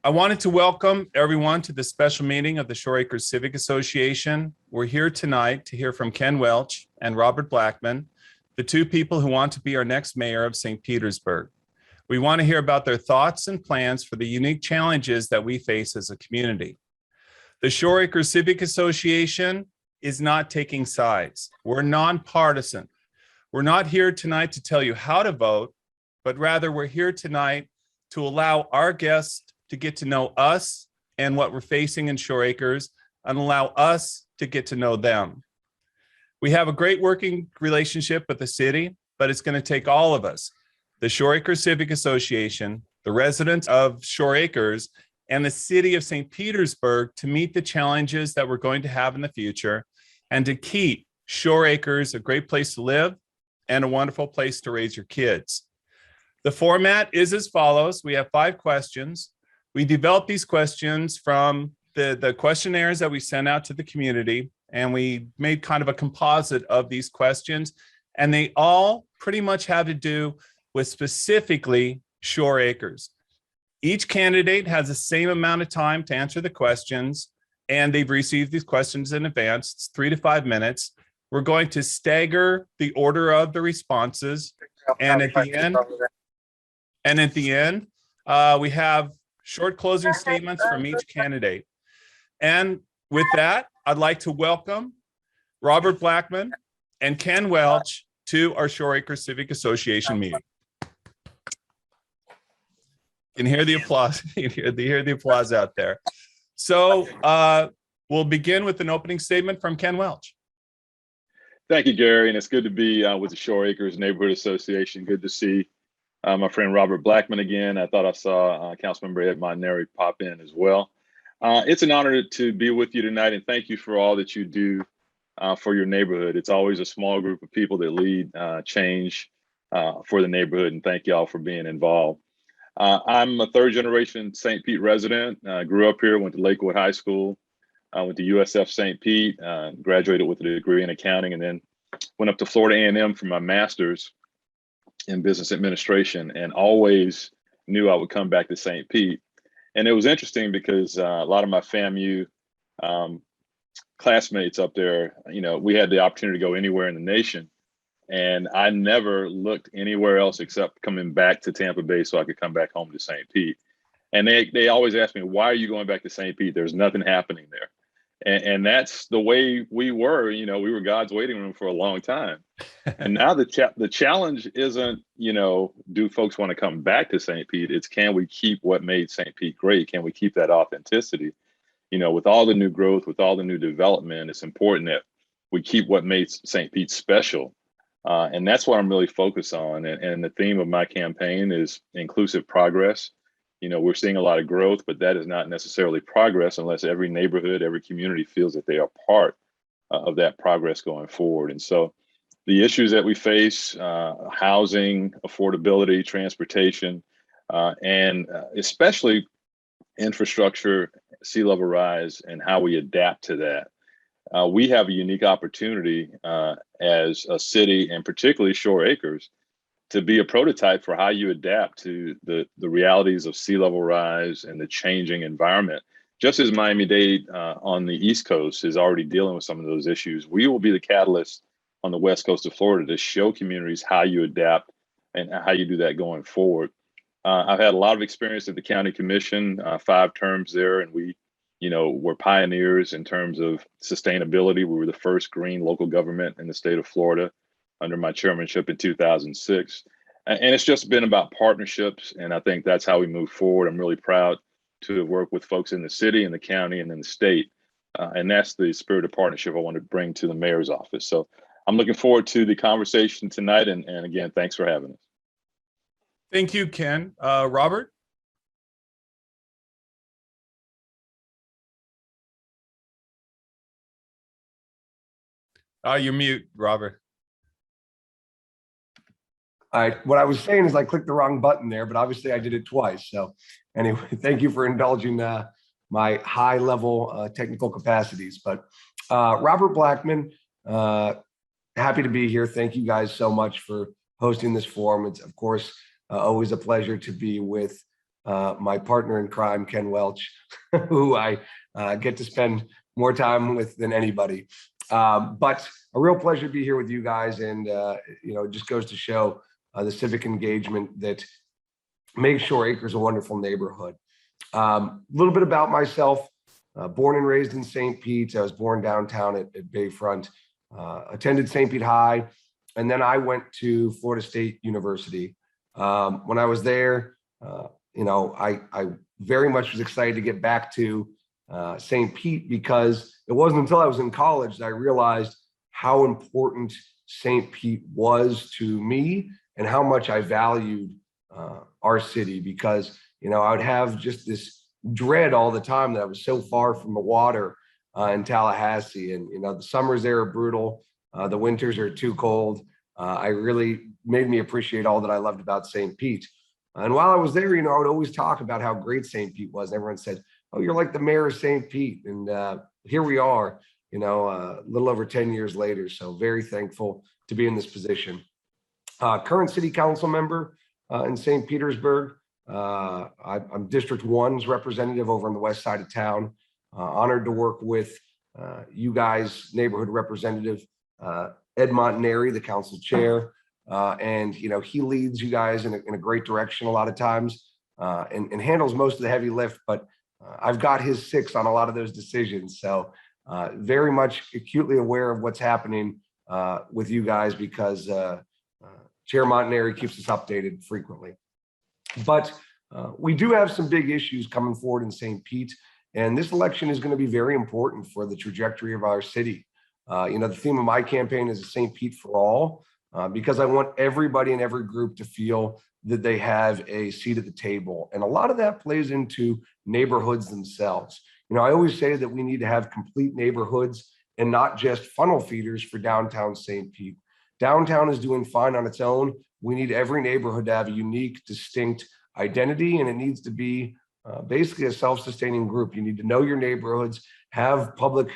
I wanted to welcome everyone to the special meeting of the Shore Acres Civic Association. We're here tonight to hear from Ken Welch and Robert Blackmon, the two people who want to be our next mayor of St. Petersburg. We want to hear about their thoughts and plans for the unique challenges that we face as a community. The Shore Acres Civic Association is not taking sides. We're nonpartisan. We're not here tonight to tell you how to vote, but rather we're here tonight to allow our guests to get to know us and what we're facing in Shore Acres and allow us to get to know them. We have a great working relationship with the city, but it's going to take all of us, the Shore Acres Civic Association, the residents of Shore Acres, and the city of St. Petersburg to meet the challenges that we're going to have in the future and to keep Shore Acres a great place to live and a wonderful place to raise your kids. The format is as follows. We have 5 questions. We developed these questions from the questionnaires that we sent out to the community, and we made kind of a composite of these questions, and they all pretty much have to do with specifically Shore Acres. Each candidate has the same amount of time to answer the questions, and they've received these questions in advance. It's 3 to 5 minutes. We're going to stagger the order of the responses, and at the end, we have short closing statements from each candidate. And with that, I'd like to welcome Robert Blackmon and Ken Welch to our Shore Acres Civic Association meeting. You can hear the applause. You can hear the applause out there. So we'll begin with an opening statement from Ken Welch. Thank you, Gary, and it's good to be with the Shore Acres Neighborhood Association. Good to see my friend Robert Blackmon again. I thought I saw Councilmember Ed Montanari pop in as well. It's an honor to be with you tonight, and thank you for all that you do for your neighborhood. It's always a small group of people that lead change for the neighborhood, and thank y'all for being involved. I'm a 3rd generation St. Pete resident. Grew up here, went to Lakewood High School, went to USF St. Pete, graduated with a degree in accounting, and then went up to Florida A&M for my master's in business administration, and always knew I would come back to St. Pete. And it was interesting because a lot of my FAMU classmates up there, you know, we had the opportunity to go anywhere in the nation, and I never looked anywhere else except coming back to Tampa Bay so I could come back home to St. Pete. And they always ask me, why are you going back to St. Pete? There's nothing happening there. And that's the way we were. You know, we were God's waiting room for a long time. And now the challenge isn't, you know, do folks want to come back to St. Pete? It's, can we keep what made St. Pete great? Can we keep that authenticity? You know, with all the new growth, with all the new development, it's important that we keep what made St. Pete special. And that's what I'm really focused on. And the theme of my campaign is inclusive progress. You know, we're seeing a lot of growth, but that is not necessarily progress unless every neighborhood, every community feels that they are part of that progress going forward. And so the issues that we face, housing, affordability, transportation, and especially infrastructure, sea level rise, and how we adapt to that. We have a unique opportunity as a city, and particularly Shore Acres, to be a prototype for how you adapt to the realities of sea level rise and the changing environment. Just as Miami-Dade on the East Coast is already dealing with some of those issues, we will be the catalyst on the West Coast of Florida to show communities how you adapt and how you do that going forward. I've had a lot of experience at the County Commission, 5 terms there, and we, you know, were pioneers in terms of sustainability. We were the first green local government in the state of Florida under my chairmanship in 2006. And it's just been about partnerships. And I think that's how we move forward. I'm really proud to work with folks in the city and the county and in the state. And that's the spirit of partnership I want to bring to the mayor's office. So I'm looking forward to the conversation tonight. And again, thanks for having us. Thank you, Ken. Robert? You're mute, Robert. All right, what I was saying is I clicked the wrong button there, but obviously I did it twice. So anyway, thank you for indulging my high level technical capacities. But Robert Blackmon, happy to be here. Thank you guys so much for hosting this forum. It's of course always a pleasure to be with my partner in crime, Ken Welch, who I get to spend more time with than anybody. But a real pleasure to be here with you guys. And, it just goes to show the civic engagement that makes Shore Acres a wonderful neighborhood. A little bit about myself, born and raised in St. Pete. I was born downtown at Bayfront, attended St. Pete High, and then I went to Florida State University. When I was there, I very much was excited to get back to St. Pete, because it wasn't until I was in college that I realized how important St. Pete was to me and how much I valued our city, because I would have just this dread all the time that I was so far from the water in Tallahassee, and the summers there are brutal, the winters are too cold. I really made me appreciate all that I loved about St. Pete. And while I was there, I would always talk about how great St. Pete was. Everyone said, "Oh, you're like the mayor of St. Pete," and here we are, a little over 10 years later. So very thankful to be in this position. Current city council member in St. Petersburg. I'm District 1's representative over on the west side of town. Honored to work with you guys, neighborhood representative Ed Montanari, the council chair. And he leads you guys in a great direction a lot of times, and handles most of the heavy lift, but I've got his six on a lot of those decisions. So very much acutely aware of what's happening with you guys, because Chair Montanari keeps us updated frequently. But we do have some big issues coming forward in St. Pete, and this election is going to be very important for the trajectory of our city. The theme of my campaign is St. Pete for all, because I want everybody in every group to feel that they have a seat at the table. And a lot of that plays into neighborhoods themselves. I always say that we need to have complete neighborhoods and not just funnel feeders for downtown St. Pete. Downtown is doing fine on its own. We need every neighborhood to have a unique, distinct identity, and it needs to be basically a self-sustaining group. You need to know your neighborhoods, have public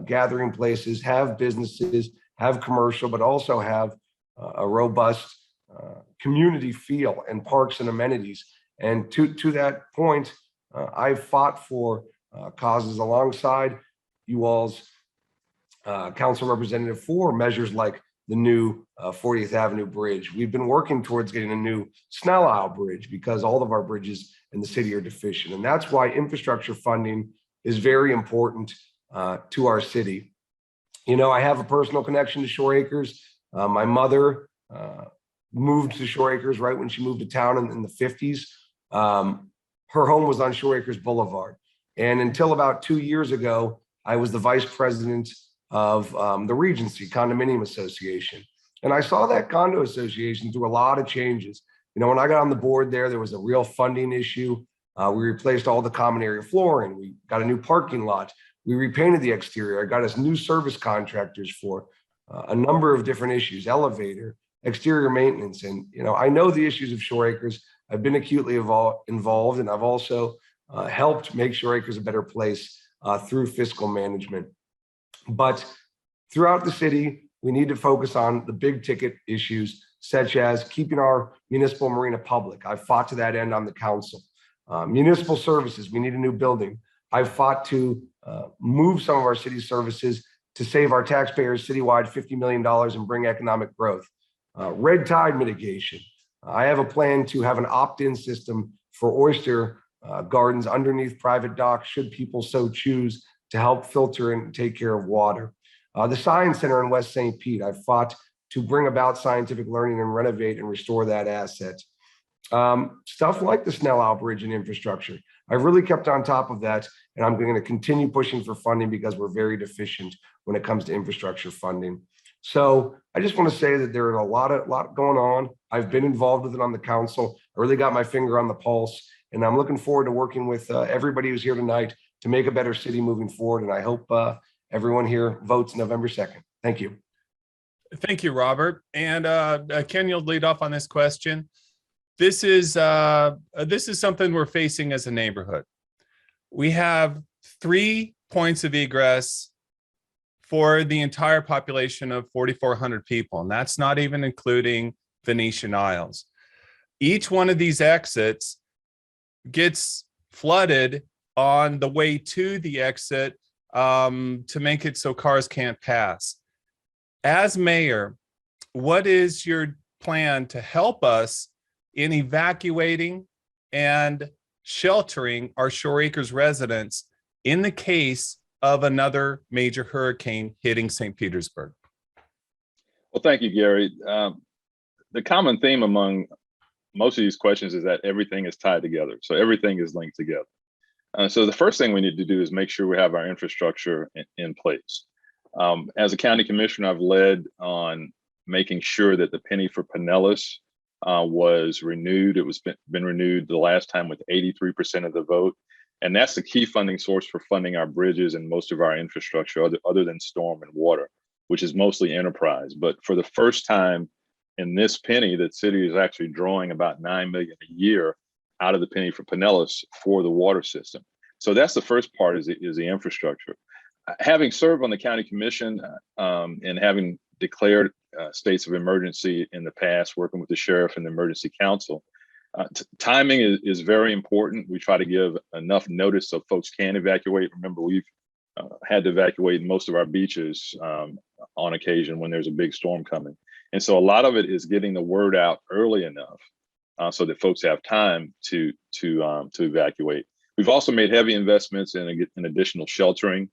gathering places, have businesses, have commercial, but also have a robust community feel and parks and amenities. And to that point, I've fought for causes alongside you all's council representative for measures like the new 40th Avenue Bridge. We've been working towards getting a new Snell Aisle Bridge, because all of our bridges in the city are deficient. And that's why infrastructure funding is very important to our city. I have a personal connection to Shore Acres. My mother moved to Shore Acres right when she moved to town in the 50s. Her home was on Shore Acres Boulevard. And until about 2 years ago, I was the vice president of the Regency Condominium Association. And I saw that condo association through a lot of changes. When I got on the board there was a real funding issue. We replaced all the common area flooring. We got a new parking lot. We repainted the exterior. I got us new service contractors for a number of different issues, elevator, exterior maintenance. And, I know the issues of Shore Acres. I've been acutely involved, and I've also helped make Shore Acres a better place through fiscal management. But throughout the city, we need to focus on the big ticket issues, such as keeping our municipal marina public. I've fought to that end on the council. Municipal services, we need a new building. I've fought to move some of our city services to save our taxpayers citywide $50 million and bring economic growth. Red tide mitigation. I have a plan to have an opt-in system for oyster gardens underneath private docks, should people so choose, to help filter and take care of water. The Science Center in West St. Pete, I fought to bring about scientific learning and renovate and restore that asset. Stuff like the Snell Aisle Bridge and infrastructure. I've really kept on top of that, and I'm going to continue pushing for funding, because we're very deficient when it comes to infrastructure funding. So I just want to say that there is a lot going on. I've been involved with it on the council. I really got my finger on the pulse, and I'm looking forward to working with everybody who's here tonight to make a better city moving forward. And I hope everyone here votes November 2nd. Thank you. Thank you, Robert. And Ken, you'll lead off on this question. This is something we're facing as a neighborhood. We have 3 points of egress for the entire population of 4,400 people, and that's not even including Venetian Isles. Each one of these exits gets flooded on the way to the exit to make it so cars can't pass. As mayor, what is your plan to help us in evacuating and sheltering our Shore Acres residents in the case of another major hurricane hitting St. Petersburg? Well, thank you, Gary. The common theme among most of these questions is that everything is tied together. So everything is linked together. So the first thing we need to do is make sure we have our infrastructure in place. As a county commissioner, I've led on making sure that the penny for Pinellas was renewed. It was been renewed the last time with 83% of the vote. And that's the key funding source for funding our bridges and most of our infrastructure other than storm and water, which is mostly enterprise. But for the first time in this penny, the city is actually drawing about $9 million a year out of the penny for Pinellas for the water system. So that's the first part is the infrastructure. Having served on the county commission and having declared states of emergency in the past, working with the sheriff and the emergency council, timing is very important. We try to give enough notice so folks can evacuate. Remember, we've had to evacuate most of our beaches on occasion when there's a big storm coming. And so a lot of it is getting the word out early enough so that folks have time to evacuate. We've also made heavy investments in additional sheltering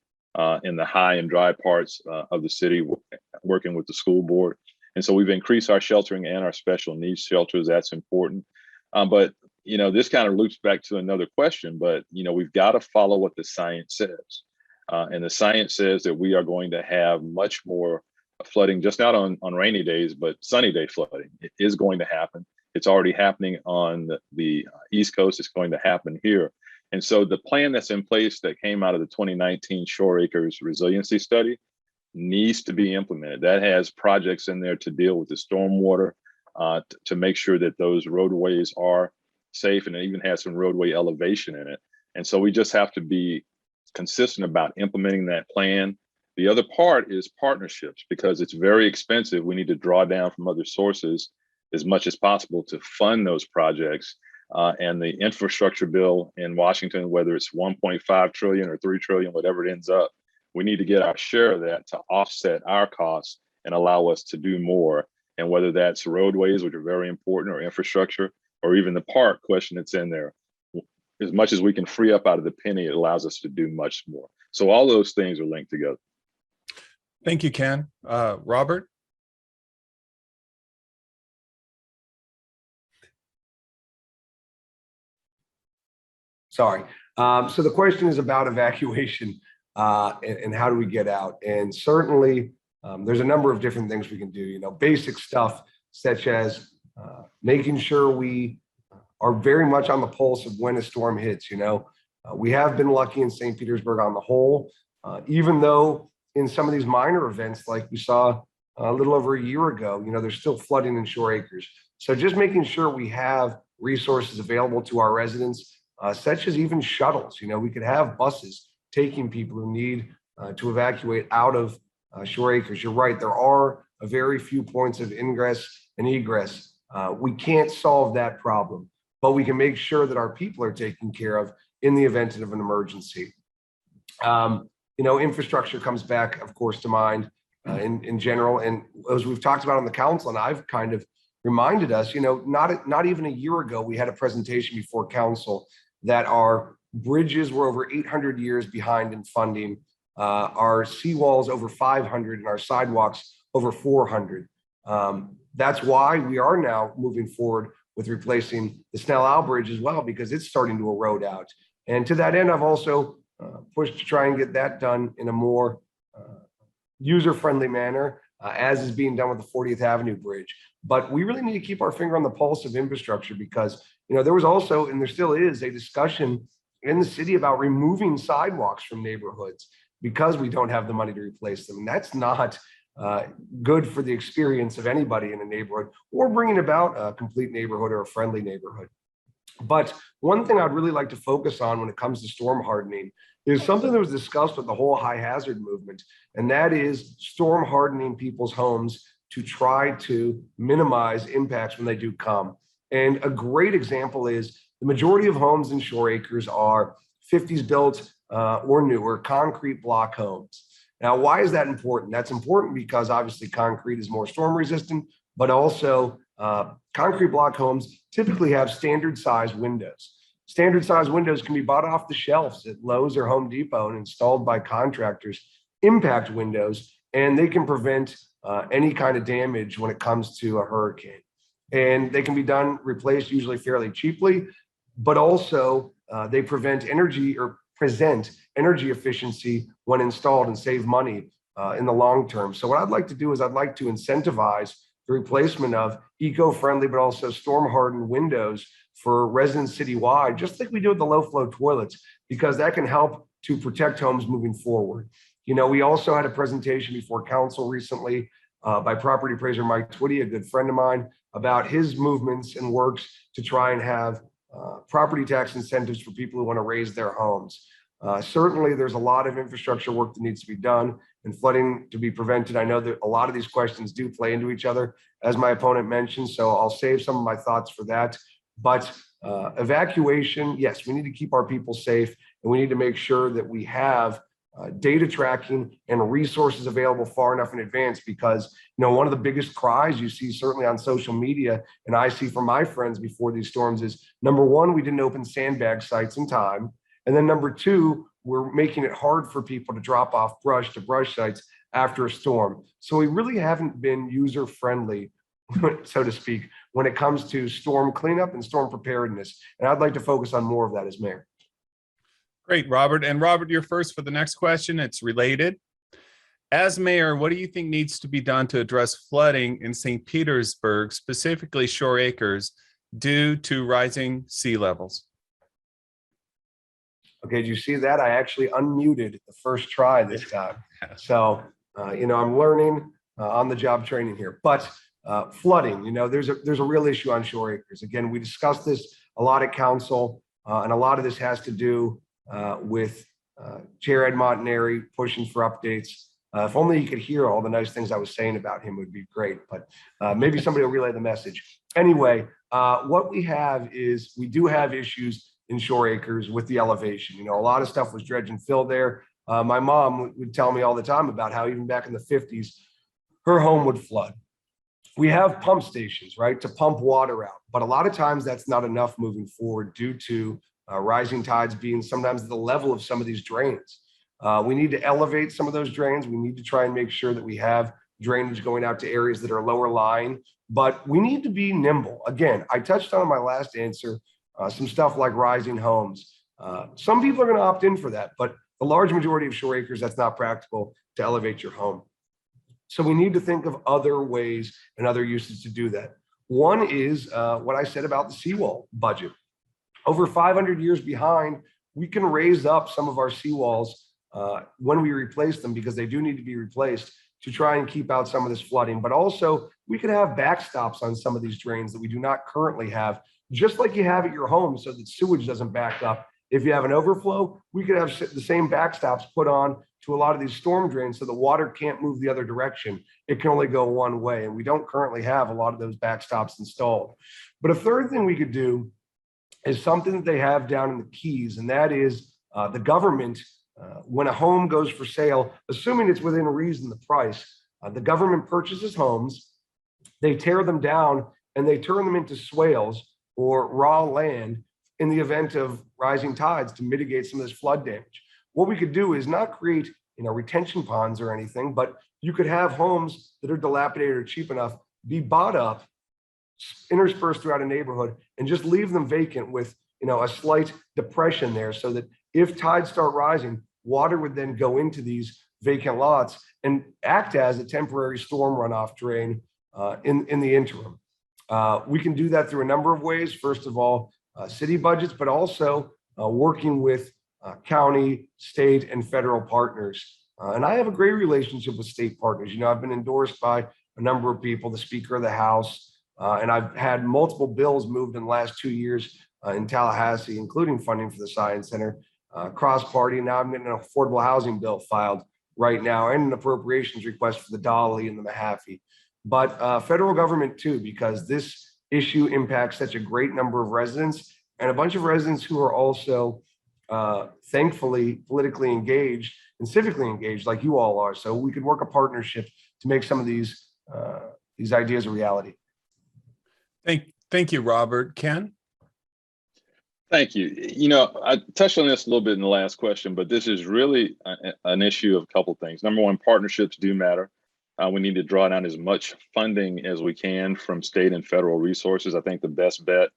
in the high and dry parts of the city, working with the school board. And so we've increased our sheltering and our special needs shelters. That's important. But, you know, this kind of loops back to another question, but, you know, we've got to follow what the science says. And the science says that we are going to have much more flooding, just not on rainy days, but sunny day flooding. It is going to happen. It's already happening on the East Coast. It's going to happen here. And so the plan that's in place that came out of the 2019 Shore Acres Resiliency Study needs to be implemented. That has projects in there to deal with the stormwater, to make sure that those roadways are safe, and it even has some roadway elevation in it. And so we just have to be consistent about implementing that plan. The other part is partnerships, because it's very expensive. We need to draw down from other sources as much as possible to fund those projects. And the infrastructure bill in Washington, whether it's 1.5 trillion or 3 trillion, whatever it ends up, we need to get our share of that to offset our costs and allow us to do more. And whether that's roadways, which are very important, or infrastructure, or even the park question that's in there, as much as we can free up out of the penny, it allows us to do much more. So all those things are linked together. Thank you, Ken. Robert? Sorry. So the question is about evacuation and how do we get out? And certainly there's a number of different things we can do, you know, basic stuff such as making sure we are very much on the pulse of when a storm hits. You know, we have been lucky in St. Petersburg on the whole, even though in some of these minor events, like we saw a little over a year ago, you know, there's still flooding in Shore Acres. So just making sure we have resources available to our residents, such as even shuttles. You know, we could have buses taking people who need to evacuate out of Shore Acres. You're right, there are a very few points of ingress and egress. We can't solve that problem, but we can make sure that our people are taken care of in the event of an emergency. You know, infrastructure comes back, of course, to mind in general. And as we've talked about on the council, and I've kind of reminded us, you know, not even a year ago, we had a presentation before council that our bridges were over 800 years behind in funding, our seawalls over 500, and our sidewalks over 400. That's why we are now moving forward with replacing the Snell Isle Bridge as well, because it's starting to erode out. And to that end, I've also pushed to try and get that done in a more user-friendly manner, as is being done with the 40th Avenue Bridge. But we really need to keep our finger on the pulse of infrastructure, because, you know, there was also, and there still is, a discussion in the city about removing sidewalks from neighborhoods because we don't have the money to replace them. And that's not good for the experience of anybody in a neighborhood, or bringing about a complete neighborhood or a friendly neighborhood. But one thing I'd really like to focus on when it comes to storm hardening is something that was discussed with the whole high hazard movement, and that is storm hardening people's homes to try to minimize impacts when they do come. And a great example is The majority of homes in shore acres are 50s built or newer concrete block homes. Now, why is that important? That's important because obviously concrete is more storm resistant, but also concrete block homes typically have standard size windows. Standard size windows can be bought off the shelves at Lowe's or Home Depot and installed by contractors. Impact windows, and they can prevent any kind of damage when it comes to a hurricane. And they can be replaced usually fairly cheaply, but also they present energy efficiency when installed and save money in the long term. So what I'd like to do is I'd like to incentivize the replacement of eco-friendly, but also storm-hardened windows for residents citywide, just like we do with the low-flow toilets, because that can help to protect homes moving forward. You know, we also had a presentation before council recently by property appraiser Mike Twitty, a good friend of mine, about his movements and works to try and have property tax incentives for people who want to raise their homes. Certainly, there's a lot of infrastructure work that needs to be done and flooding to be prevented. I know that a lot of these questions do play into each other, as my opponent mentioned, so I'll save some of my thoughts for that. But evacuation, yes, we need to keep our people safe, and we need to make sure that we have data tracking and resources available far enough in advance, because one of the biggest cries you see certainly on social media, and I see from my friends before these storms, is number one, we didn't open sandbag sites in time, and then number two, we're making it hard for people to drop off brush to brush sites after a storm. So we really haven't been user friendly, so to speak, when it comes to storm cleanup and storm preparedness, and I'd like to focus on more of that as mayor. Great, Robert. And Robert, you're first for the next question. It's related. As mayor, what do you think needs to be done to address flooding in St. Petersburg, specifically Shore Acres, due to rising sea levels? Okay, did you see that? I actually unmuted the first try this time. So, I'm learning on the job training here. But flooding, there's a real issue on Shore Acres. Again, we discussed this a lot at council, and a lot of this has to do with Chair Ed Montanari pushing for updates. If only you could hear all the nice things I was saying about him, would be great. But maybe somebody will relay the message. Anyway, what we have is we do have issues in Shore Acres with the elevation. A lot of stuff was dredge and fill there. My mom would tell me all the time about how even back in the 50s, her home would flood. We have pump stations, right, to pump water out, but a lot of times that's not enough moving forward due to rising tides being sometimes the level of some of these drains. We need to elevate some of those drains. We need to try and make sure that we have drainage going out to areas that are lower lying, but we need to be nimble. Again, I touched on in my last answer some stuff like rising homes. Some people are going to opt in for that, but the large majority of Shore Acres, that's not practical to elevate your home. So we need to think of other ways and other uses to do that. One is what I said about the seawall budget. Over 500 years behind, we can raise up some of our seawalls when we replace them, because they do need to be replaced to try and keep out some of this flooding. But also, we could have backstops on some of these drains that we do not currently have, just like you have at your home, so that sewage doesn't back up. If you have an overflow, we could have the same backstops put on to a lot of these storm drains so the water can't move the other direction. It can only go one way, and we don't currently have a lot of those backstops installed. But a third thing we could do is something that they have down in the Keys, and that is the government, when a home goes for sale, assuming it's within reason, the price, the government purchases homes, they tear them down, and they turn them into swales or raw land in the event of rising tides to mitigate some of this flood damage. What we could do is not create retention ponds or anything, but you could have homes that are dilapidated or cheap enough be bought up, interspersed throughout a neighborhood, and just leave them vacant with a slight depression there, so that if tides start rising, water would then go into these vacant lots and act as a temporary storm runoff drain in the interim. We can do that through a number of ways. First of all, city budgets, but also working with county, state, and federal partners. And I have a great relationship with state partners. I've been endorsed by a number of people, the Speaker of the House, and I've had multiple bills moved in the last 2 years in Tallahassee, including funding for the Science Center, cross-party. Now I'm getting an affordable housing bill filed right now, and an appropriations request for the Dolly and the Mahaffey. But federal government too, because this issue impacts such a great number of residents, and a bunch of residents who are also thankfully politically engaged and civically engaged like you all are. So we could work a partnership to make some of these ideas a reality. Thank you, Robert. Ken? Thank you. You know, I touched on this a little bit in the last question, but this is really an issue of a couple of things. Number one, partnerships do matter. We need to draw down as much funding as we can from state and federal resources. I think the best bet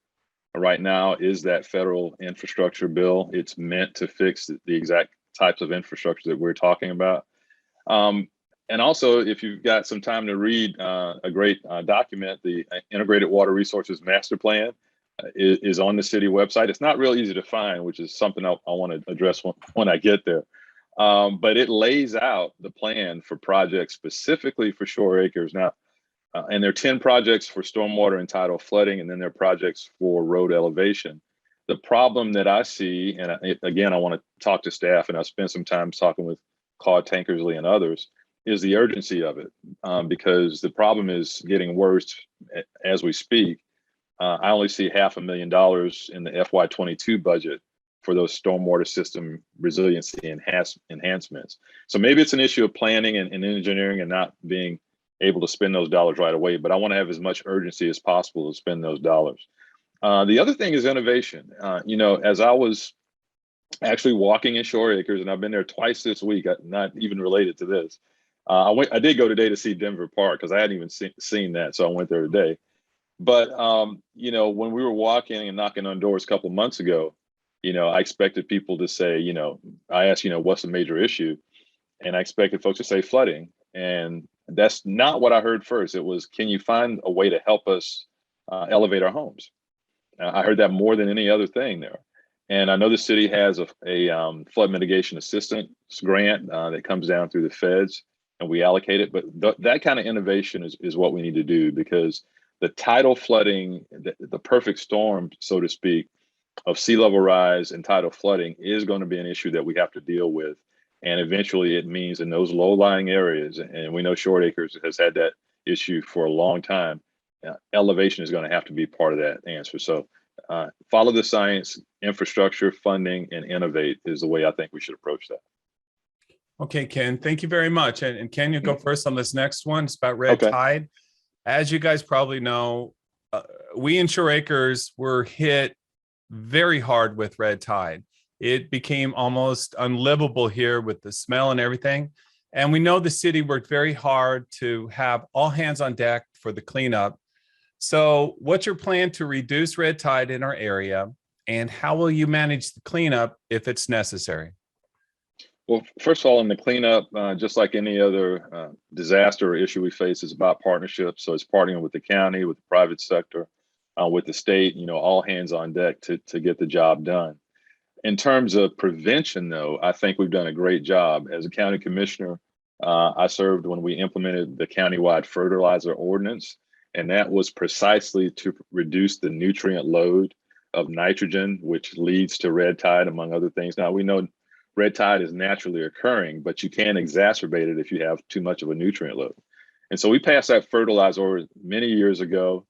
right now is that federal infrastructure bill. It's meant to fix the exact types of infrastructure that we're talking about. And also, if you've got some time to read a great document, the Integrated Water Resources Master Plan is on the city website. It's not real easy to find, which is something I want to address when I get there. But it lays out the plan for projects specifically for Shore Acres. Now, and there are 10 projects for stormwater and tidal flooding, and then there are projects for road elevation. The problem that I see, and again, I want to talk to staff, and I spent some time talking with Claude Tankersley and others, is the urgency of it, because the problem is getting worse as we speak. I only see $500,000 in the FY22 budget for those stormwater system resiliency enhancements. So maybe it's an issue of planning and engineering and not being able to spend those dollars right away, but I want to have as much urgency as possible to spend those dollars. The other thing is innovation. You know, as I was actually walking in Shore Acres, and I've been there twice this week, not even related to this. I did go today to see Denver Park because I hadn't even seen that, so I went there today. But you know, when we were walking and knocking on doors a couple of months ago, you know, I expected people to say, you know, I asked, you know, what's the major issue? And I expected folks to say flooding. And that's not what I heard first. It was, can you find a way to help us elevate our homes? I heard that more than any other thing there. And I know the city has a flood mitigation assistance grant that comes down through the feds, and we allocate it. But that kind of innovation is what we need to do, because the tidal flooding, the perfect storm, so to speak, of sea level rise and tidal flooding is going to be an issue that we have to deal with. And eventually it means in those low-lying areas, and we know Short Acres has had that issue for a long time, elevation is going to have to be part of that answer. So follow the science, infrastructure, funding, and innovate is the way I think we should approach that. Okay, Ken, thank you very much. And Ken, you go first on this next one. It's about red tide. As you guys probably know, we in Shore Acres were hit very hard with red tide. It became almost unlivable here with the smell and everything. And we know the city worked very hard to have all hands on deck for the cleanup. So what's your plan to reduce red tide in our area? And how will you manage the cleanup if it's necessary? Well, first of all, in the cleanup, just like any other disaster or issue we face, is about partnerships. So it's partnering with the county, with the private sector, with the state, you know, all hands on deck to get the job done. In terms of prevention, though, I think we've done a great job. As a county commissioner, I served when we implemented the countywide fertilizer ordinance, and that was precisely to reduce the nutrient load of nitrogen, which leads to red tide, among other things. Now, we know red tide is naturally occurring, but you can exacerbate it if you have too much of a nutrient load. And so we passed that fertilizer order many years ago.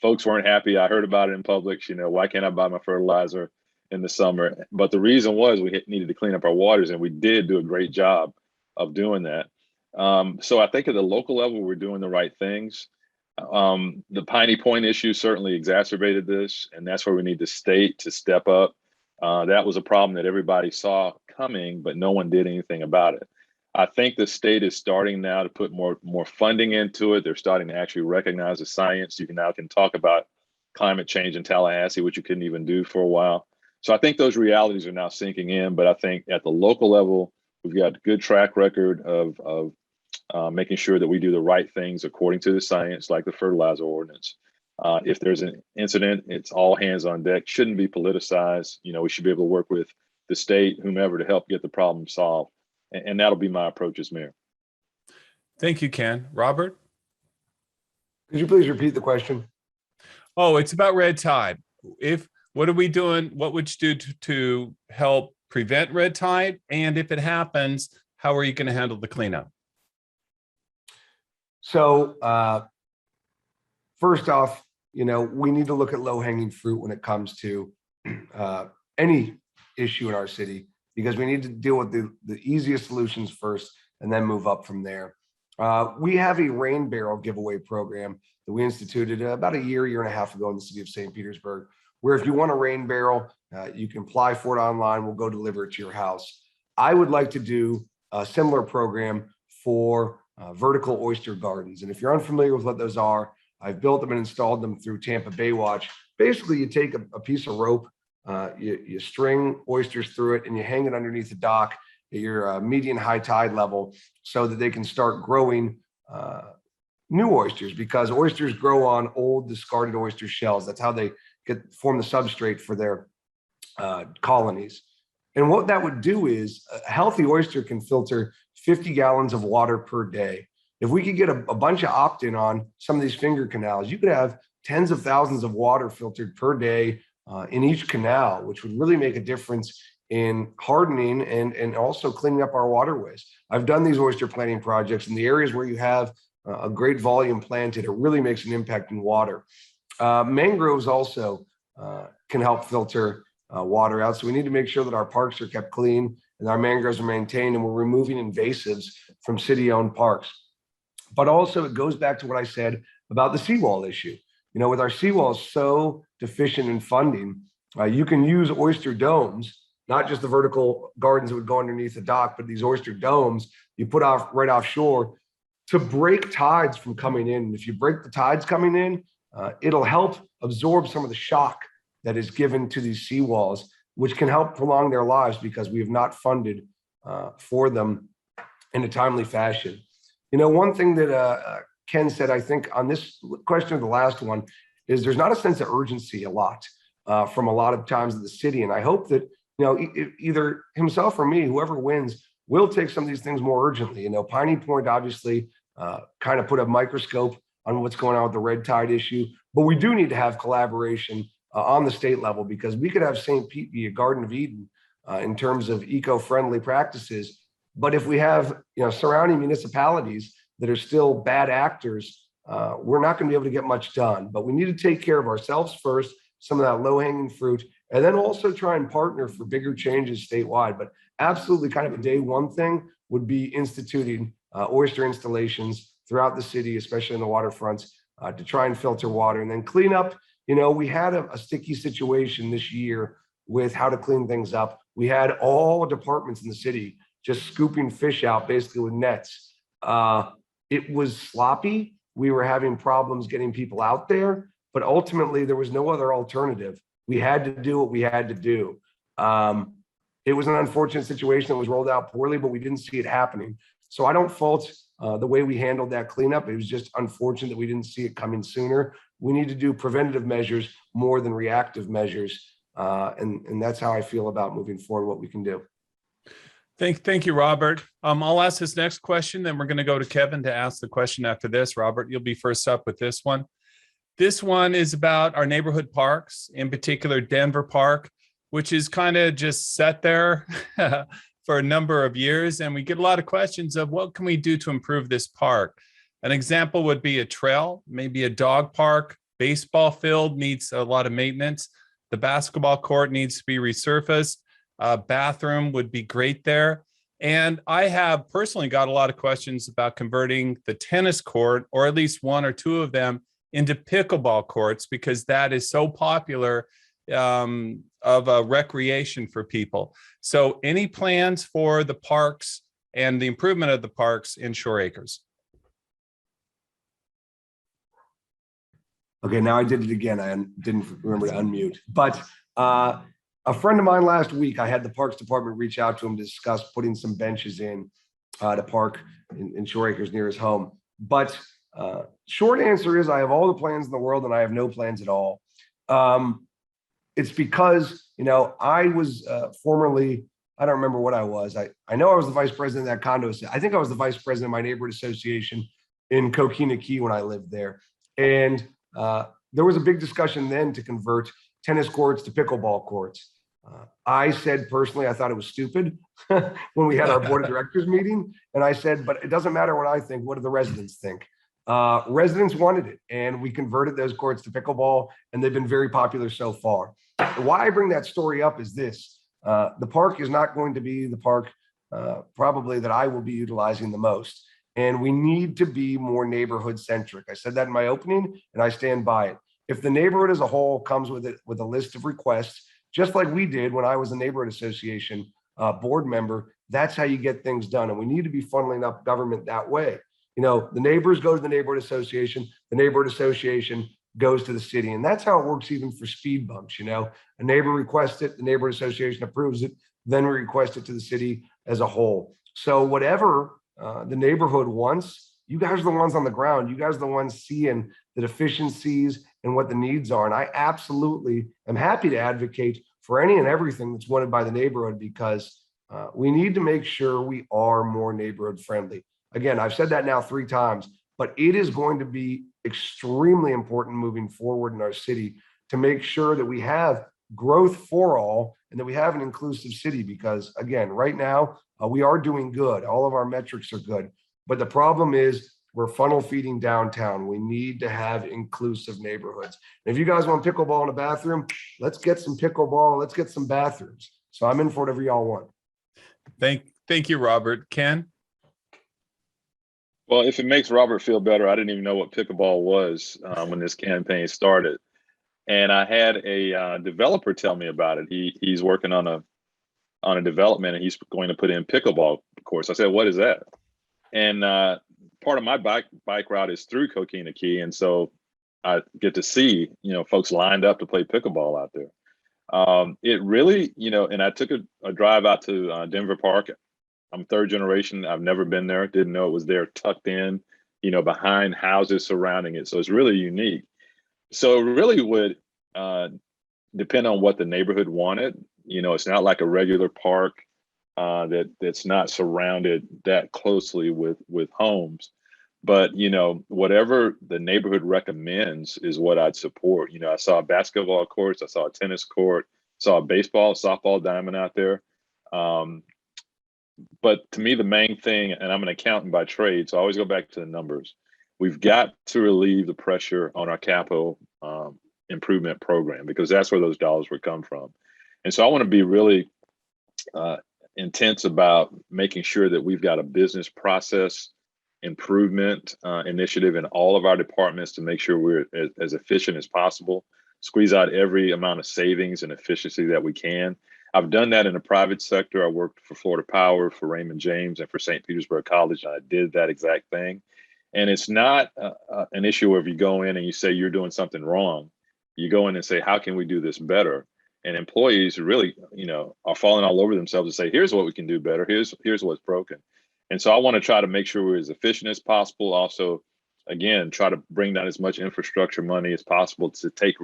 Folks weren't happy. I heard about it in Publix, you know, why can't I buy my fertilizer in the summer? But the reason was we needed to clean up our waters, and we did do a great job of doing that. So I think at the local level, we're doing the right things. The Piney Point issue certainly exacerbated this, and that's where we need the state to step up. That was a problem that everybody saw coming, but no one did anything about it. I think the state is starting now to put more funding into it. They're starting to actually recognize the science. You can talk about climate change in Tallahassee, which you couldn't even do for a while. So I think those realities are now sinking in, but I think at the local level, we've got a good track record of making sure that we do the right things according to the science, like the fertilizer ordinance. If there's an incident, it's all hands on deck, shouldn't be politicized. You know, we should be able to work with the state, whomever, to help get the problem solved. And that'll be my approach as mayor. Thank you, Ken. Robert? Could you please repeat the question? Oh, it's about red tide. What are we doing? What would you do to help prevent red tide? And if it happens, how are you going to handle the cleanup? So first off, we need to look at low-hanging fruit when it comes to any issue in our city, because we need to deal with the easiest solutions first and then move up from there. We have a rain barrel giveaway program that we instituted about a year and a half ago in the city of St. Petersburg, where if you want a rain barrel, you can apply for it online. We'll go deliver it to your house. I would like to do a similar program for vertical oyster gardens. And if you're unfamiliar with what those are, I've built them and installed them through Tampa Bay Watch. Basically, you take a piece of rope, you string oysters through it, and you hang it underneath the dock at your median high tide level so that they can start growing new oysters, because oysters grow on old discarded oyster shells. That's how they form the substrate for their colonies. And what that would do is a healthy oyster can filter 50 gallons of water per day. If we could get a bunch of opt-in on some of these finger canals, you could have tens of thousands of water filtered per day in each canal, which would really make a difference in hardening and also cleaning up our waterways. I've done these oyster planting projects in the areas where you have a great volume planted. It really makes an impact in water. Mangroves also can help filter water out. So we need to make sure that our parks are kept clean and our mangroves are maintained, and we're removing invasives from city-owned parks. But also it goes back to what I said about the seawall issue. With our seawalls so deficient in funding, you can use oyster domes, not just the vertical gardens that would go underneath the dock, but these oyster domes you put off right offshore to break tides from coming in. And if you break the tides coming in, it'll help absorb some of the shock that is given to these seawalls, which can help prolong their lives because we have not funded for them in a timely fashion. One thing that Ken said, I think on this question of the last one, is there's not a sense of urgency a lot from a lot of times in the city. And I hope that, either himself or me, whoever wins, will take some of these things more urgently. Piney Point obviously kind of put a microscope on what's going on with the red tide issue, but we do need to have collaboration on the state level, because we could have St. Pete be a Garden of Eden in terms of eco-friendly practices. But if we have surrounding municipalities that are still bad actors, we're not going to be able to get much done. But we need to take care of ourselves first, some of that low-hanging fruit, and then also try and partner for bigger changes statewide. But absolutely kind of a day one thing would be instituting oyster installations throughout the city, especially in the waterfronts, to try and filter water and then clean up. We had a sticky situation this year with how to clean things up. We had all departments in the city just scooping fish out basically with nets. It was sloppy. We were having problems getting people out there, but ultimately there was no other alternative. We had to do what we had to do. It was an unfortunate situation that was rolled out poorly, but we didn't see it happening. So I don't fault the way we handled that cleanup. It was just unfortunate that we didn't see it coming sooner. We need to do preventative measures more than reactive measures. And that's how I feel about moving forward, what we can do. Thank you, Robert. I'll ask this next question, then we're going to go to Kevin to ask the question after this. Robert, you'll be first up with this one. This one is about our neighborhood parks, in particular Denver Park, which is kind of just set there for a number of years. And we get a lot of questions of what can we do to improve this park? An example would be a trail, maybe a dog park. Baseball field needs a lot of maintenance. The basketball court needs to be resurfaced. Bathroom would be great there. And I have personally got a lot of questions about converting the tennis court, or at least one or two of them, into pickleball courts, because that is so popular of a recreation for people. So any plans for the parks and the improvement of the parks in Shore Acres? Okay, now I did it again. I didn't remember to unmute. But a friend of mine last week, I had the Parks Department reach out to him to discuss putting some benches in the park in Shore Acres near his home. But short answer is I have all the plans in the world and I have no plans at all. It's because, I was formerly, I don't remember what I was. I know I was the vice president of that condo. I think I was the vice president of my neighborhood association in Coquina Key when I lived there. And there was a big discussion then to convert tennis courts to pickleball courts. I said personally, I thought it was stupid when we had our board of directors meeting. And I said, but it doesn't matter what I think. What do the residents think? Residents wanted it, and we converted those courts to pickleball, and they've been very popular so far. Why I bring that story up is this. The park is not going to be the park probably that I will be utilizing the most. And we need to be more neighborhood centric. I said that in my opening, and I stand by it. If the neighborhood as a whole comes with a list of requests, just like we did when I was a neighborhood association board member, that's how you get things done. And we need to be funneling up government that way. You know, the neighbors go to the neighborhood association goes to the city. And that's how it works even for speed bumps. You know, a neighbor requests it, the neighborhood association approves it, then we request it to the city as a whole. So whatever the neighborhood wants, you guys are the ones on the ground. You guys are the ones seeing the deficiencies and what the needs are. And I absolutely am happy to advocate for any and everything that's wanted by the neighborhood, because we need to make sure we are more neighborhood friendly. Again, I've said that now 3 times, but it is going to be extremely important moving forward in our city to make sure that we have growth for all and that we have an inclusive city. Because again, right now, we are doing good. All of our metrics are good. But the problem is we're funnel feeding downtown. We need to have inclusive neighborhoods. And if you guys want pickleball in a bathroom, let's get some pickleball. Let's get some bathrooms. So I'm in for whatever y'all want. Thank you, Robert. Ken? Well, if it makes Robert feel better, I didn't even know what pickleball was when this campaign started. And I had a developer tell me about it. He's working on a development, and he's going to put in pickleball course. I said, "What is that?" And part of my bike route is through Coquina Key, and so I get to see, you know, folks lined up to play pickleball out there. It really, you know, and I took a drive out to Denver Park. I'm 3rd generation. I've never been there. Didn't know it was there, tucked in, you know, behind houses surrounding it. So it's really unique. So it really would depend on what the neighborhood wanted. You know, it's not like a regular park that's not surrounded that closely with homes. But, you know, whatever the neighborhood recommends is what I'd support. You know, I saw a basketball court, I saw a tennis court, saw a baseball, softball diamond out there. But to me, the main thing, and I'm an accountant by trade, so I always go back to the numbers. We've got to relieve the pressure on our capital improvement program, because that's where those dollars would come from. And so I want to be really intense about making sure that we've got a business process improvement initiative in all of our departments to make sure we're as efficient as possible, squeeze out every amount of savings and efficiency that we can. I've done that in the private sector. I worked for Florida Power, for Raymond James, and for St. Petersburg College, and I did that exact thing. And it's not an issue where if you go in and you say you're doing something wrong, you go in and say, how can we do this better? And employees really, you know, are falling all over themselves and say, here's what we can do better. Here's what's broken. And so I want to try to make sure we're as efficient as possible. Also, again, try to bring down as much infrastructure money as possible to take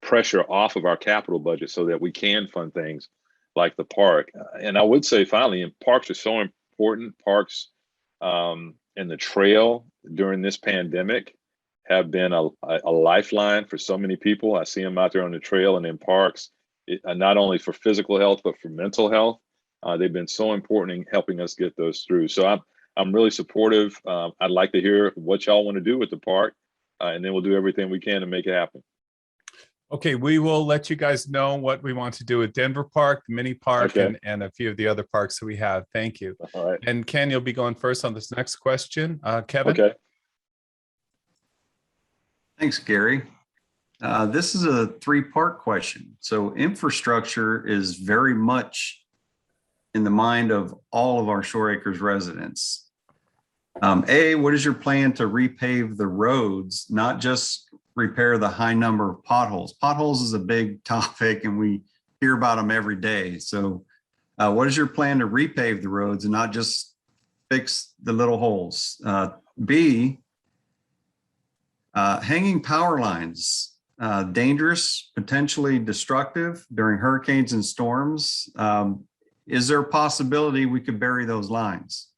pressure off of our capital budget so that we can fund things like the park. And I would say finally, and parks are so important. Parks and the trail during this pandemic have been a lifeline for so many people. I see them out there on the trail and in parks, not only for physical health, but for mental health. They've been so important in helping us get those through. So I'm really supportive. I'd like to hear what y'all want to do with the park, and then we'll do everything we can to make it happen. Okay, we will let you guys know what we want to do at Denver Park, the mini park, Okay. and a few of the other parks that we have. Thank you. All right. And Ken, you'll be going first on this next question. Kevin? Okay. Thanks, Gary. This is a 3-part question. So infrastructure is very much in the mind of all of our Shore Acres residents. A, what is your plan to repave the roads, not just repair the high number of potholes? Potholes is a big topic and we hear about them every day. So what is your plan to repave the roads and not just fix the little holes? B, hanging power lines, dangerous, potentially destructive during hurricanes and storms. Is there a possibility we could bury those lines?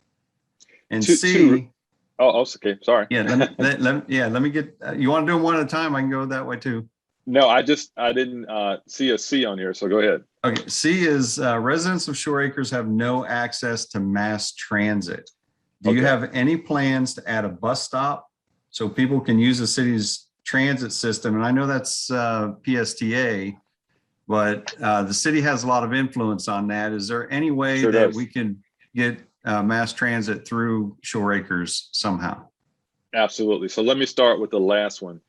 And C. Oh, okay. Sorry. Yeah, let me get, you want to do them one at a time? I can go that way too. No, I didn't see a C on here, so go ahead. Okay, C is residents of Shore Acres have no access to mass transit. Do you have any plans to add a bus stop so people can use the city's transit system. And I know that's PSTA, but the city has a lot of influence on that. Is there any way Sure that does. we can get mass transit through Shore Acres somehow? Absolutely. So let me start with the last one.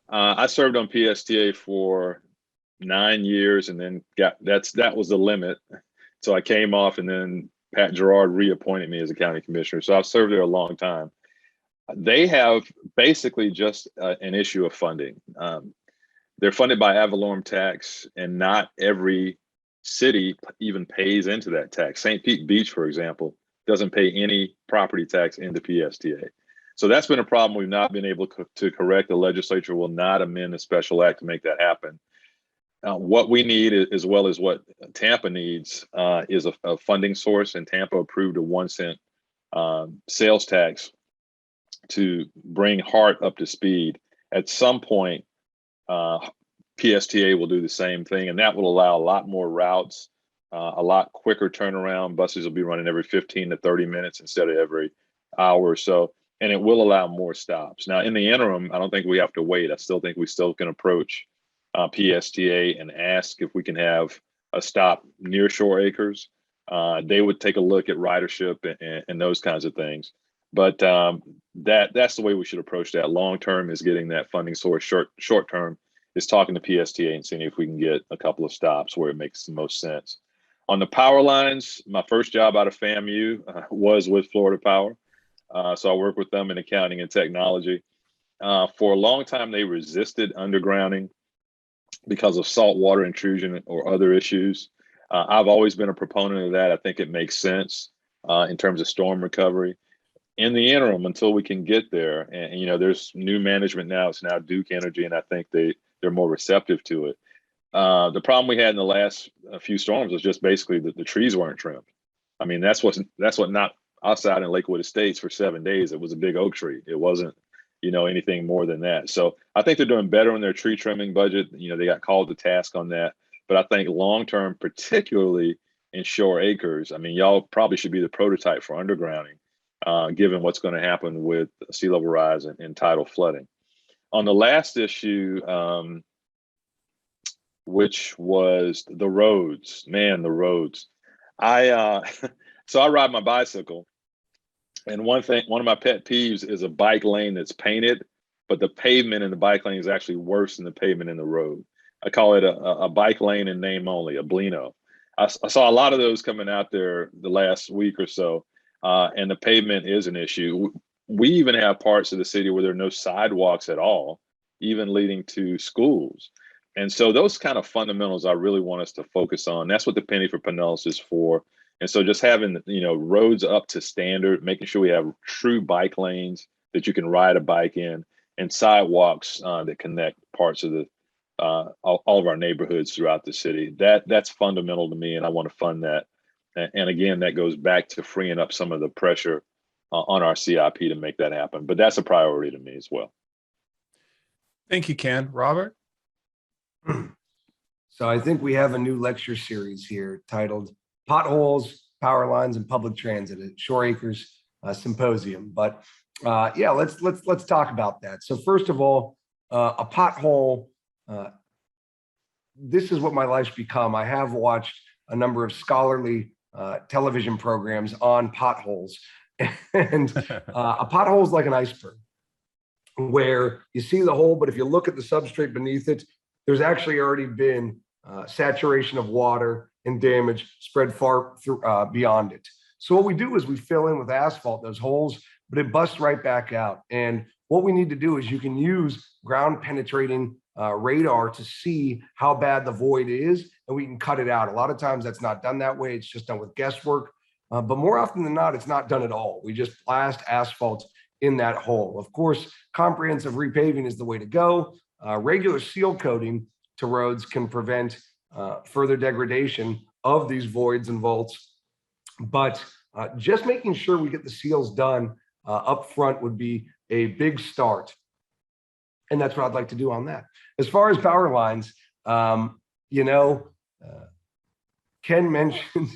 I served on PSTA for 9 years, and then that was the limit. So I came off, and then Pat Gerard reappointed me as a county commissioner. So I've served there a long time. They have basically just an issue of funding. They're funded by ad valorem tax, and not every city even pays into that tax. St. Pete Beach, for example, doesn't pay any property tax into PSTA. So that's been a problem we've not been able to correct. The legislature will not amend a special act to make that happen. What we need, as well as what Tampa needs, is a funding source, and Tampa approved a 1 cent sales tax to bring Hart up to speed. At some point, PSTA will do the same thing, and that will allow a lot more routes, a lot quicker turnaround. Buses will be running every 15 to 30 minutes instead of every hour or so, and it will allow more stops. Now, in the interim, I don't think we have to wait. I still think we still can approach PSTA and ask if we can have a stop near Shore Acres. They would take a look at ridership and those kinds of things. But that's the way we should approach that. Long term is getting that funding source. Short term is talking to PSTA and seeing if we can get a couple of stops where it makes the most sense. On the power lines, my first job out of FAMU was with Florida Power. So I work with them in accounting and technology. For a long time, they resisted undergrounding because of saltwater intrusion or other issues. I've always been a proponent of that. I think it makes sense in terms of storm recovery. In the interim, until we can get there, and there's new management now. It's now Duke Energy, and I think they're more receptive to it. The problem we had in the last few storms was just basically that the trees weren't trimmed. I mean, that's what knocked outside in Lakewood Estates for 7 days. It was a big oak tree. It wasn't, anything more than that. So I think they're doing better on their tree trimming budget. They got called to task on that. But I think long term, particularly in Shore Acres, I mean, y'all probably should be the prototype for undergrounding. Given what's going to happen with sea level rise and tidal flooding. On the last issue, which was the roads, the roads. So I ride my bicycle, and one of my pet peeves is a bike lane that's painted, but the pavement in the bike lane is actually worse than the pavement in the road. I call it a bike lane in name only, a Blino. I saw a lot of those coming out there the last week or so. And the pavement is an issue. We even have parts of the city where there are no sidewalks at all, even leading to schools. And so those kind of fundamentals I really want us to focus on. That's what the penny for Pinellas is for. And so just having, roads up to standard, making sure we have true bike lanes that you can ride a bike in, and sidewalks that connect parts of the all of our neighborhoods throughout the city. That's fundamental to me, and I want to fund that. And again, that goes back to freeing up some of the pressure on our CIP to make that happen. But that's a priority to me as well. Thank you, Ken. Robert? So I think we have a new lecture series here titled Potholes, Power Lines, and Public Transit at Shore Acres Symposium. But yeah, let's talk about that. So first of all, a pothole, this is what my life's become. I have watched a number of scholarly television programs on potholes, and a pothole is like an iceberg where you see the hole, but if you look at the substrate beneath it, there's actually already been saturation of water and damage spread far through, beyond it. So what we do is we fill in with asphalt those holes, but it busts right back out. And what we need to do is you can use ground penetrating radar to see how bad the void is, and we can cut it out. A lot of times that's not done that way. It's just done with guesswork. But more often than not, it's not done at all. We just blast asphalt in that hole. Of course, comprehensive repaving is the way to go. Regular seal coating to roads can prevent further degradation of these voids and vaults. But just making sure we get the seals done up front would be a big start. And that's what I'd like to do on that. As far as power lines, Ken mentioned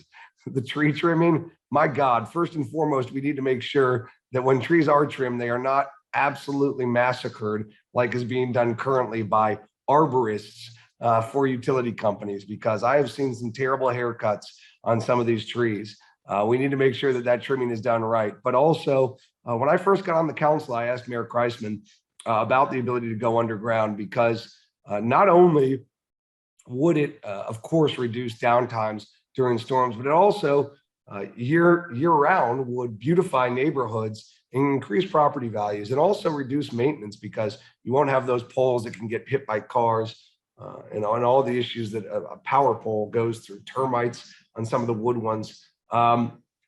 the tree trimming. My God, first and foremost, we need to make sure that when trees are trimmed, they are not absolutely massacred like is being done currently by arborists for utility companies, because I have seen some terrible haircuts on some of these trees. We need to make sure that that trimming is done right. But also, when I first got on the council, I asked Mayor Kreisman about the ability to go underground, because not only would it, of course, reduce downtimes during storms, but it also year round would beautify neighborhoods and increase property values, and also reduce maintenance, because you won't have those poles that can get hit by cars, and on all the issues that a power pole goes through, termites on some of the wood ones.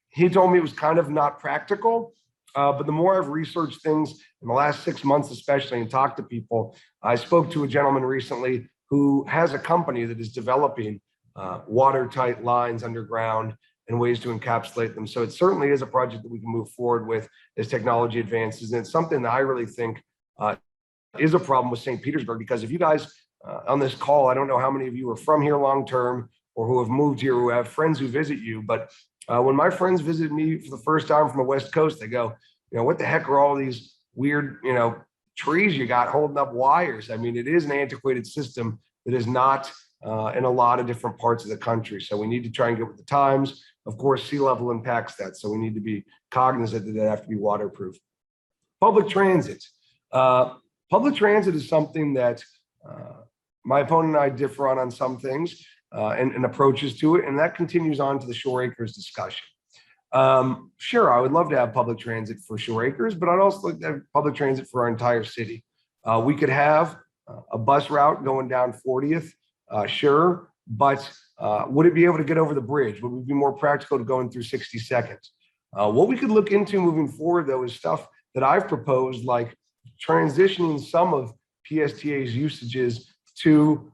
He told me it was kind of not practical, but the more I've researched things in the last 6 months, especially, and talked to people, I spoke to a gentleman recently who has a company that is developing watertight lines underground and ways to encapsulate them. So it certainly is a project that we can move forward with as technology advances. And it's something that I really think is a problem with St. Petersburg, because if you guys on this call, I don't know how many of you are from here long-term or who have moved here, who have friends who visit you, but when my friends visited me for the first time from the West Coast, they go, what the heck are all these weird, trees you got holding up wires? I mean, it is an antiquated system that is not in a lot of different parts of the country. So we need to try and get with the times. Of course, sea level impacts that. So we need to be cognizant that they have to be waterproof. Public transit. Public transit is something that my opponent and I differ on some things and approaches to it. And that continues on to the Shore Acres discussion. Sure, I would love to have public transit for Shore Acres, but I'd also like to have public transit for our entire city. We could have a bus route going down 40th, sure, but would it be able to get over the bridge? Would it be more practical to going through 62nd? What we could look into moving forward, though, is stuff that I've proposed, like transitioning some of PSTA's usages to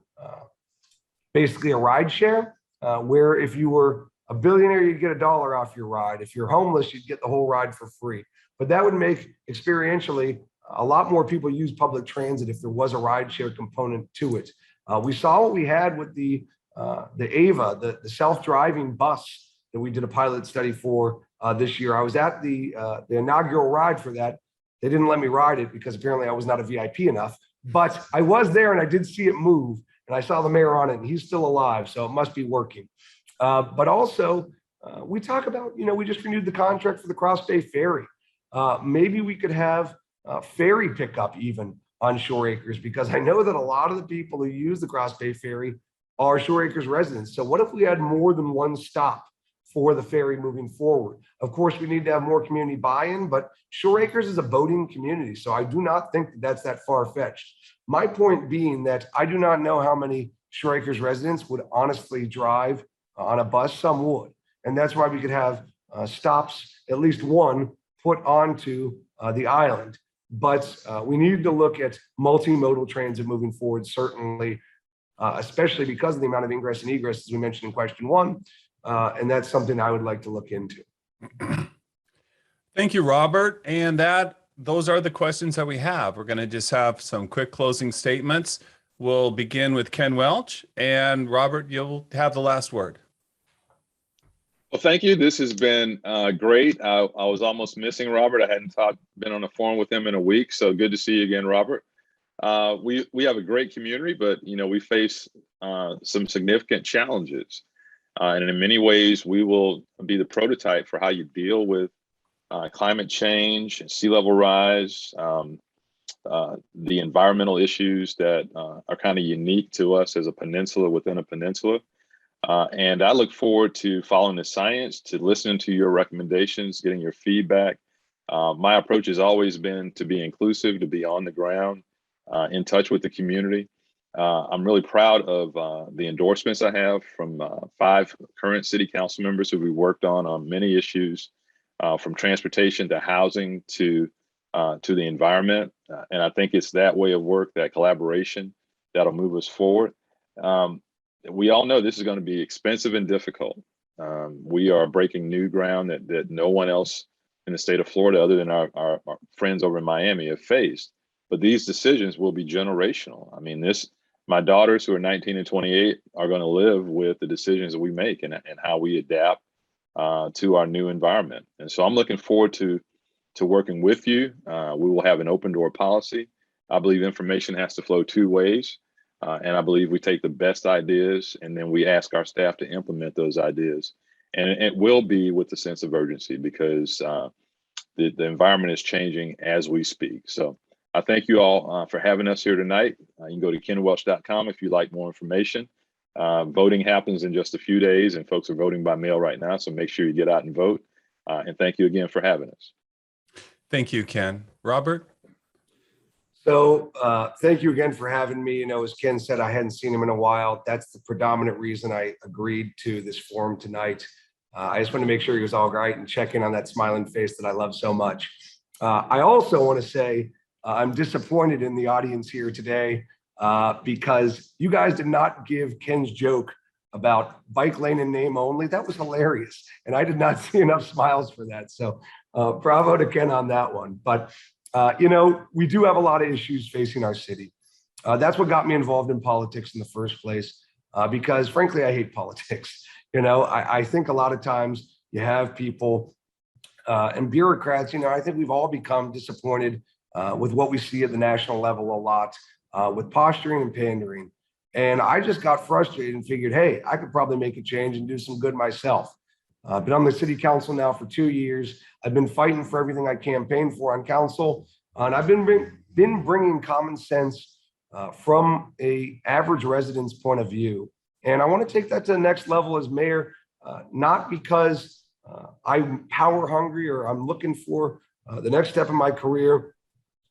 basically a ride share, where if you were a billionaire, you'd get $1 off your ride. If you're homeless, you'd get the whole ride for free. But that would make experientially a lot more people use public transit if there was a ride share component to it. We saw what we had with the AVA, the self-driving bus that we did a pilot study for this year. I was at the inaugural ride for that. They didn't let me ride it because apparently I was not a VIP enough, but I was there and I did see it move, and I saw the mayor on it, and he's still alive, so it must be working. But also, we talk about, we just renewed the contract for the Cross Bay Ferry. Maybe we could have ferry pickup even on Shore Acres, because I know that a lot of the people who use the Cross Bay Ferry are Shore Acres residents. So what if we had more than one stop for the ferry moving forward? Of course, we need to have more community buy-in, but Shore Acres is a boating community, so I do not think that that's that far-fetched. My point being that I do not know how many Shore Acres residents would honestly drive on a bus. Some would, and that's why we could have stops, at least one, put onto the island. But we need to look at multimodal transit moving forward, certainly, especially because of the amount of ingress and egress, as we mentioned in question 1. And that's something I would like to look into. Thank you, Robert. And those are the questions that we have. We're going to just have some quick closing statements. We'll begin with Ken Welch, and Robert, you'll have the last word. Well, thank you. This has been great. I was almost missing Robert. I hadn't been on the phone with him in a week, so good to see you again, Robert. We have a great community, but we face some significant challenges, and in many ways, we will be the prototype for how you deal with climate change and sea level rise, the environmental issues that are kind of unique to us as a peninsula within a peninsula. And I look forward to following the science, to listening to your recommendations, getting your feedback. My approach has always been to be inclusive, to be on the ground, in touch with the community. I'm really proud of the endorsements I have from 5 current city council members who we worked on many issues, from transportation to housing to the environment. And I think it's that way of work, that collaboration, that'll move us forward. We all know this is going to be expensive and difficult. We are breaking new ground that no one else in the state of Florida, other than our friends over in Miami, have faced. But these decisions will be generational. I mean, my daughters, who are 19 and 28, are going to live with the decisions that we make and how we adapt to our new environment. And so I'm looking forward to to working with you. We will have an open door policy. I believe information has to flow two ways. And I believe we take the best ideas and then we ask our staff to implement those ideas. And it will be with a sense of urgency because the environment is changing as we speak. So I thank you all for having us here tonight. You can go to kenwelch.com if you'd like more information. Voting happens in just a few days and folks are voting by mail right now. So make sure you get out and vote. And thank you again for having us. Thank you, Ken. Robert? So thank you again for having me. You know, as Ken said, I hadn't seen him in a while. That's the predominant reason I agreed to this forum tonight. I just want to make sure he was all right and check in on that smiling face that I love so much. I also want to say I'm disappointed in the audience here today because you guys did not give Ken's joke about bike lane and name only. That was hilarious. And I did not see enough smiles for that. So bravo to Ken on that one. But you know, we do have a lot of issues facing our city. That's what got me involved in politics in the first place, because frankly, I hate politics. You know, I think a lot of times you have people and bureaucrats, you know, I think we've all become disappointed with what we see at the national level a lot with posturing and pandering. And I just got frustrated and figured, hey, I could probably make a change and do some good myself. Been on the city council now for 2 years. I've been fighting for everything I campaigned for on council. And I've been bringing common sense from a average resident's point of view. And I want to take that to the next level as mayor, not because I'm power hungry or I'm looking for the next step in my career,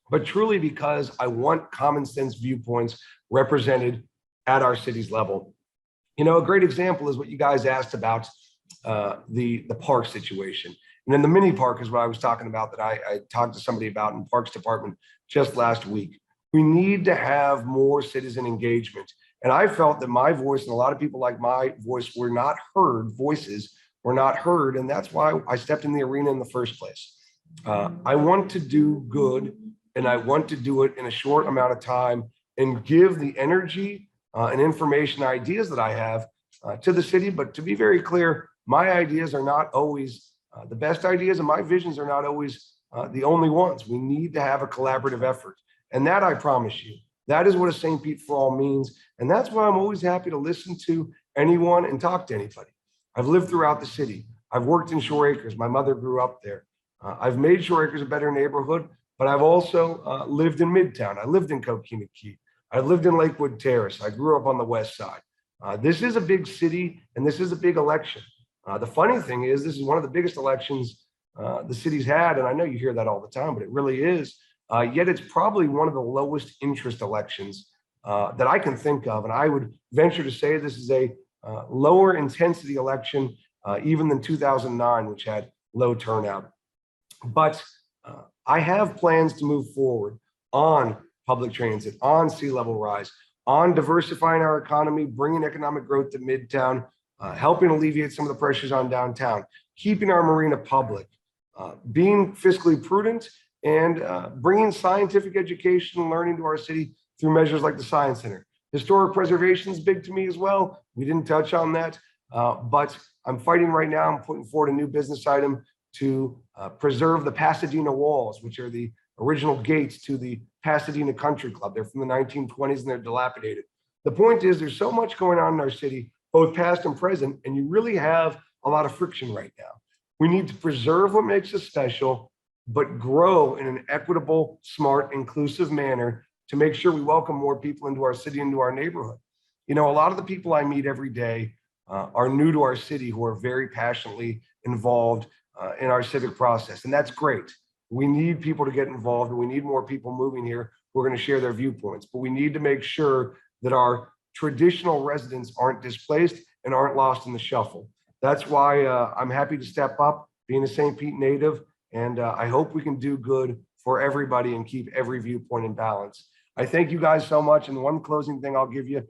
but truly because I want common sense viewpoints represented at our city's level. You know, a great example is what you guys asked about the park situation. And then the mini park is what I was talking about that I talked to somebody about in Parks Department just last week. We need to have more citizen engagement. And I felt that my voice and a lot of people like my voice were not heard, voices were not heard. And that's why I stepped in the arena in the first place. I want to do good and I want to do it in a short amount of time and give the energy and information ideas that I have to the city. But to be very clear, my ideas are not always the best ideas and my visions are not always the only ones. We need to have a collaborative effort. And that I promise you, that is what a St. Pete for all means. And that's why I'm always happy to listen to anyone and talk to anybody. I've lived throughout the city. I've worked in Shore Acres. My mother grew up there. I've made Shore Acres a better neighborhood, but I've also lived in Midtown. I lived in Coquina Key. I lived in Lakewood Terrace. I grew up on the west side. This is a big city and this is a big election. The funny thing is, this is one of the biggest elections the city's had, and I know you hear that all the time, but it really is. Yet it's probably one of the lowest interest elections that I can think of. And I would venture to say this is a lower intensity election even than 2009, which had low turnout. But I have plans to move forward on public transit, on sea level rise, on diversifying our economy, bringing economic growth to Midtown, helping alleviate some of the pressures on downtown, keeping our marina public, being fiscally prudent, and bringing scientific education and learning to our city through measures like the Science Center. Historic preservation is big to me as well. We didn't touch on that, but I'm fighting right now. I'm putting forward a new business item to preserve the Pasadena walls, which are the original gates to the Pasadena Country Club. They're from the 1920s and they're dilapidated. The point is there's so much going on in our city, both past and present, and you really have a lot of friction right now. We need to preserve what makes us special, but grow in an equitable, smart, inclusive manner to make sure we welcome more people into our city, into our neighborhood. You know, a lot of the people I meet every day are new to our city who are very passionately involved in our civic process, and that's great. We need people to get involved, and we need more people moving here who are going to share their viewpoints, but we need to make sure that our traditional residents aren't displaced and aren't lost in the shuffle. That's why I'm happy to step up, being a St. Pete native, and I hope we can do good for everybody and keep every viewpoint in balance. I thank you guys so much. And one closing thing I'll give you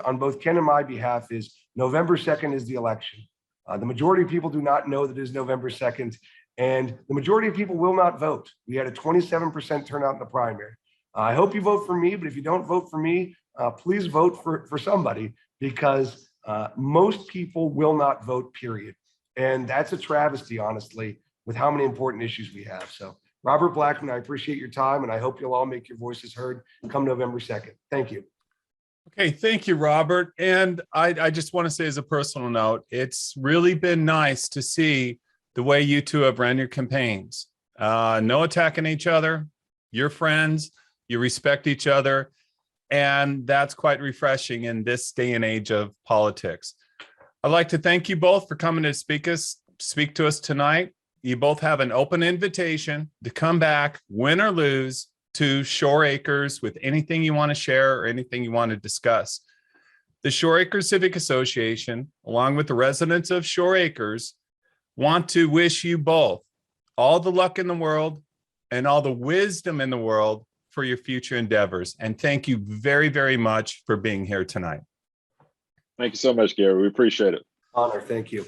on both Ken and my behalf is November 2nd is the election. The majority of people do not know that it is November 2nd, and the majority of people will not vote. We had a 27% turnout in the primary. I hope you vote for me, but if you don't vote for me, please vote for somebody, because most people will not vote, period. And that's a travesty, honestly, with how many important issues we have. So Robert Blackmon, I appreciate your time, and I hope you'll all make your voices heard come November 2nd. Thank you. Okay, thank you, Robert. And I just want to say as a personal note, it's really been nice to see the way you two have run your campaigns. No attacking each other. You're friends. You respect each other. And that's quite refreshing in this day and age of politics. I'd like to thank you both for coming to speak to us tonight. You both have an open invitation to come back, win or lose, to Shore Acres with anything you want to share or anything you want to discuss. The Shore Acres Civic Association, along with the residents of Shore Acres, want to wish you both all the luck in the world and all the wisdom in the world for your future endeavors. And thank you very, very much for being here tonight. Thank you so much, Gary. We appreciate it. Honor. Thank you.